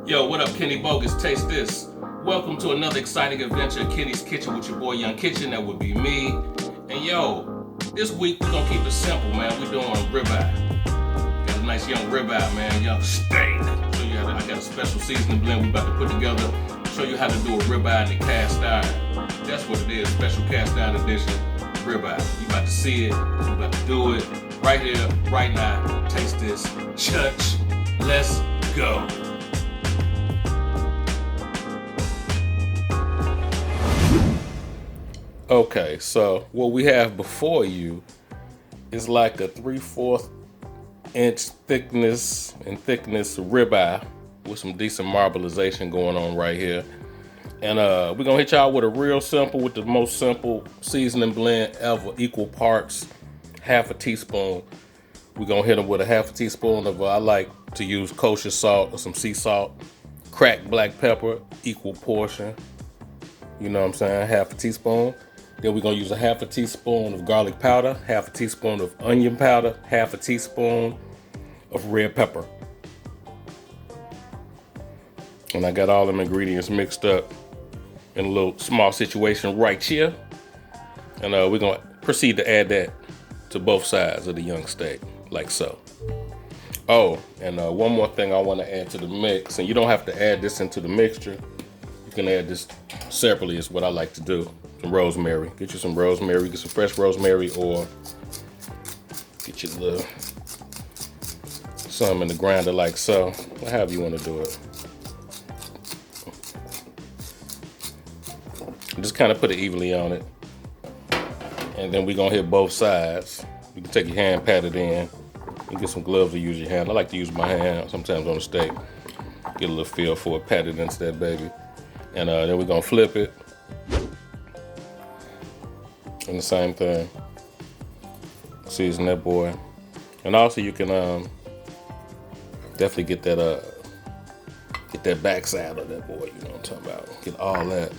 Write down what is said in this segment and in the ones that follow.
Yo, what up, Kenny Bogus? Taste this. Welcome to another exciting adventure in Kenny's Kitchen with your boy Young Kitchen. That would be me. And yo, this week we're gonna keep it simple, man. We're doing ribeye. Got a nice young ribeye, man. Young steak. Show you how I got a special seasoning blend we about to put together. Show you how to do a ribeye in the cast iron. That's what it is. Special cast iron edition ribeye. You about to see it. You about to do it right here, right now. Taste this. Church. Let's go. Okay, so what we have before you is like a 3/4 inch thickness ribeye with some decent marbleization going on right here. And we're gonna hit y'all with the most simple seasoning blend ever, equal parts, half a teaspoon. We're gonna hit them with a half a teaspoon of, I like to use kosher salt or some sea salt, cracked black pepper, equal portion. You know what I'm saying? Half a teaspoon. Then we're gonna use a half a teaspoon of garlic powder, half a teaspoon of onion powder, half a teaspoon of red pepper. And I got all them ingredients mixed up in a little small situation right here. And we're gonna proceed to add that to both sides of the young steak, like so. Oh, and one more thing I wanna add to the mix, and you don't have to add this into the mixture. You can add this separately, is what I like to do. Some rosemary. Get you some rosemary, get some fresh rosemary, or get you some in the grinder like so. However you want to do it. Just kind of put it evenly on it. And then we're gonna hit both sides. You can take your hand, pat it in. You get some gloves to use your hand. I like to use my hand sometimes on a steak. Get a little feel for it, pat it into that baby. And then we're gonna flip it. And the same thing. Season that boy. And also you can definitely get that backside of that boy, you know what I'm talking about. Get all that.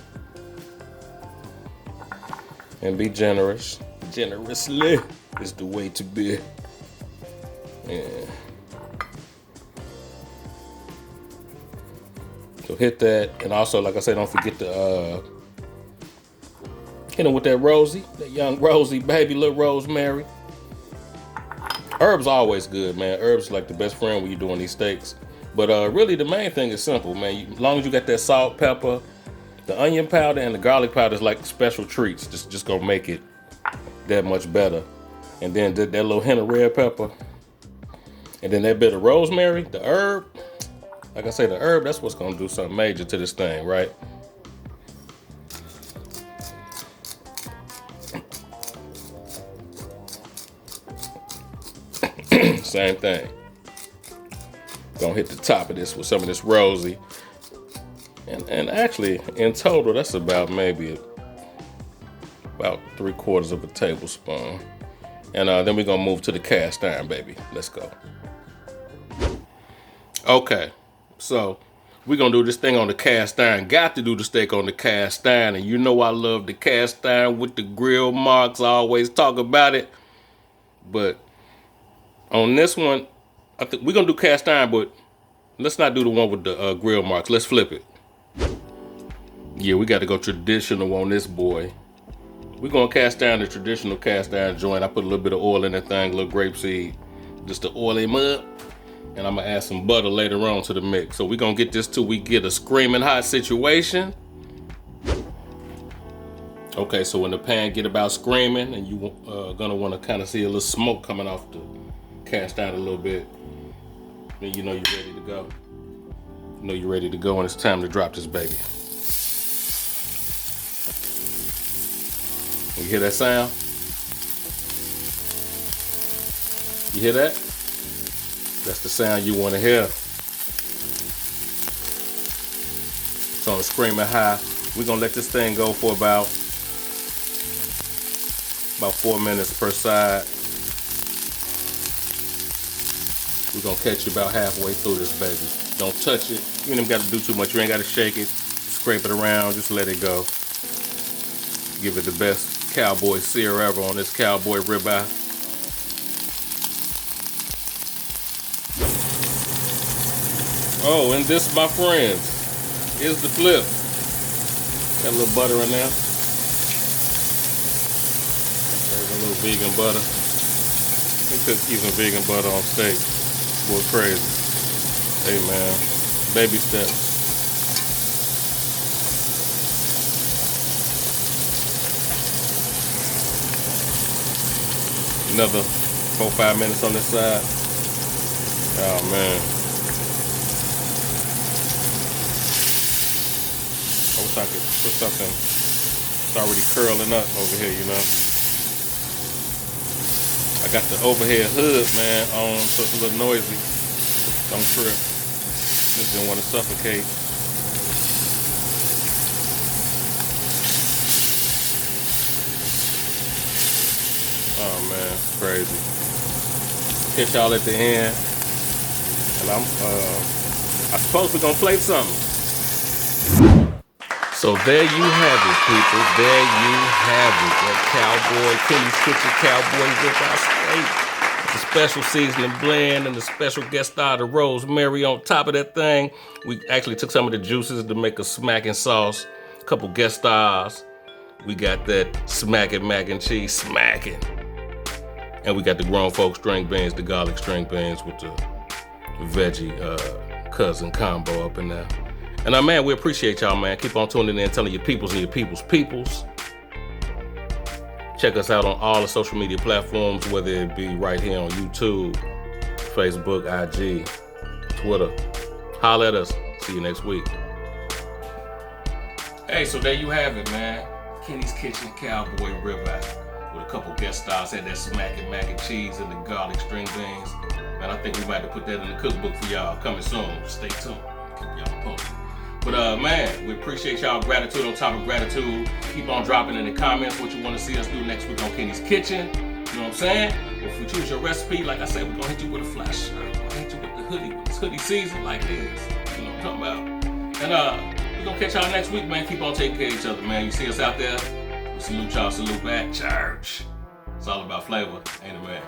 And be generous. Generously is the way to be. Yeah. So hit that. And also, like I said, don't forget to hit him with that young Rosie, baby, little rosemary. Herbs always good, man. Herbs are like the best friend when you're doing these steaks. But really, the main thing is simple, man. As long as you got that salt, pepper, the onion powder, and the garlic powder is like special treats. Just gonna make it that much better. And then that little hint of red pepper, and then that bit of rosemary, the herb. Like I say, the herb, that's what's gonna do something major to this thing, right? Same thing. Gonna hit the top of this with some of this rosy. And actually, in total, that's about maybe about 3/4 of a tablespoon. And then we're gonna move to the cast iron, baby. Let's go. Okay, so we're gonna do this thing on the cast iron. Got to do the steak on the cast iron. And you know I love the cast iron with the grill marks. I always talk about it. But on this one, I think we're gonna do cast iron, but let's not do the one with the grill marks. Let's flip it. Yeah, we got to go traditional on this boy. We're gonna cast iron the traditional cast iron joint. I put a little bit of oil in that thing, a little grapeseed, just to oil him up. And I'm gonna add some butter later on to the mix. So we're gonna get this till we get a screaming hot situation. Okay, so when the pan get about screaming, and you gonna want to kind of see a little smoke coming off the cast iron a little bit, then you know you're ready to go. You know you're ready to go, and it's time to drop this baby. You hear that sound? You hear that? That's the sound you want to hear. It's on a screaming high. We're gonna let this thing go for about 4 minutes per side. We're gonna catch you about halfway through this baby. Don't touch it. You ain't even got to do too much. You ain't got to shake it, scrape it around, just let it go. Give it the best Cowboy sear ever on this Cowboy ribeye. Oh, and this, my friends, is the flip. Got a little butter in there. There's a little vegan butter. You could keep some vegan butter on steak. Boy, crazy. Hey, man. Baby steps. Another 4-5 minutes on this side. Oh, man. I wish I could put something. It's already curling up over here, you know. I got the overhead hood, man, on, so it's a little noisy. Don't trip. Just didn't want to suffocate. Oh man, it's crazy. Catch y'all at the end, and I suppose we're gonna play something. So there you have it, people. There you have it. That Cowboy, Kenny's Kitchen Cowboy ribeye steak. The special seasoning blend and the special guest star, the rosemary on top of that thing. We actually took some of the juices to make a smacking sauce. A couple guest stars. We got that smacking mac and cheese, smacking. And we got the grown folk string beans, the garlic string beans with the veggie cousin combo up in there. And man, we appreciate y'all, man. Keep on tuning in, telling your peoples and your peoples. Check us out on all the social media platforms, whether it be right here on YouTube, Facebook, IG, Twitter. Holler at us. See you next week. Hey, so there you have it, man. Kenny's Kitchen Cowboy ribeye with a couple guest stars. Had that smacking mac and cheese and the garlic string beans. Man, I think we might have to put that in the cookbook for y'all coming soon. Stay tuned. Keep y'all posted. But man, we appreciate y'all. Gratitude on top of gratitude. Keep on dropping in the comments what you want to see us do next week on Kenny's Kitchen. You know what I'm saying? If we choose your recipe, like I said, we're gonna hit you with a flash shirt. We're gonna hit you with the hoodie, with this hoodie season like this. You know what I'm talking about? And we're gonna catch y'all next week, man. Keep on taking care of each other, man. You see us out there, we salute y'all, salute back. Church. It's all about flavor, ain't it, man?